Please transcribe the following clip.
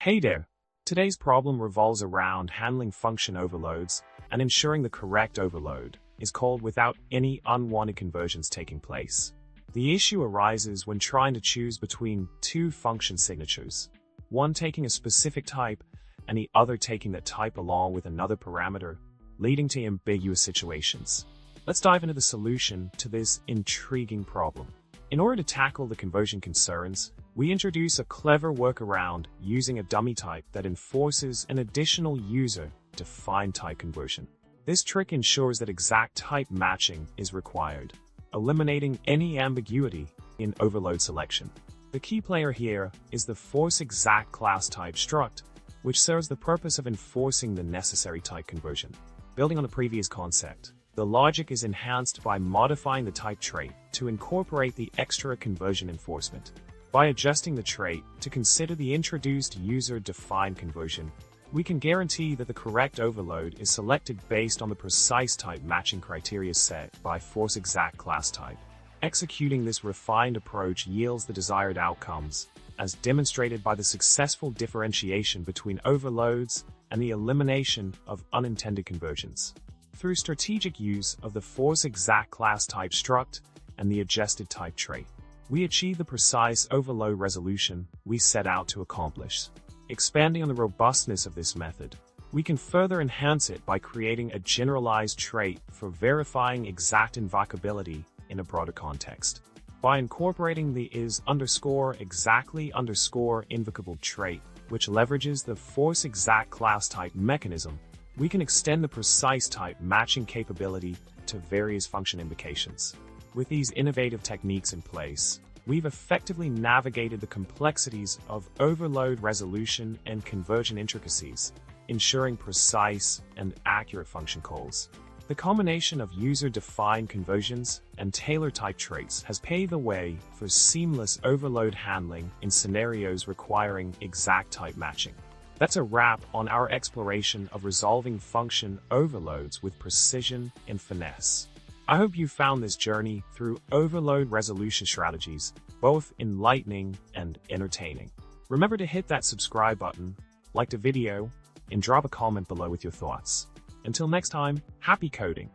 Hey there! Today's problem revolves around handling function overloads and ensuring the correct overload is called without any unwanted conversions taking place. The issue arises when trying to choose between two function signatures, one taking a specific type and the other taking that type along with another parameter, leading to ambiguous situations. Let's dive into the solution to this intriguing problem. In order to tackle the conversion concerns, we introduce a clever workaround using a dummy type that enforces an additional user-defined type conversion. This trick ensures that exact type matching is required, eliminating any ambiguity in overload selection. The key player here is the ForceExactClassType struct, which serves the purpose of enforcing the necessary type conversion. Building on the previous concept, the logic is enhanced by modifying the type trait to incorporate the extra conversion enforcement. By adjusting the trait to consider the introduced user-defined conversion, we can guarantee that the correct overload is selected based on the precise type matching criteria set by ForceExactClassType. Executing this refined approach yields the desired outcomes, as demonstrated by the successful differentiation between overloads and the elimination of unintended conversions. Through strategic use of the ForceExactClassType struct and the adjusted type trait, we achieve the precise overload resolution we set out to accomplish. Expanding on the robustness of this method, we can further enhance it by creating a generalized trait for verifying exact invocability in a broader context. By incorporating the is_exactly_invocable trait, which leverages the ForceExactClassType mechanism, we can extend the precise type matching capability to various function invocations. With these innovative techniques in place, we've effectively navigated the complexities of overload resolution and conversion intricacies, ensuring precise and accurate function calls. The combination of user-defined conversions and tailored type traits has paved the way for seamless overload handling in scenarios requiring exact type matching. That's a wrap on our exploration of resolving function overloads with precision and finesse. I hope you found this journey through overload resolution strategies both enlightening and entertaining. Remember to hit that subscribe button, like the video, and drop a comment below with your thoughts. Until next time, happy coding!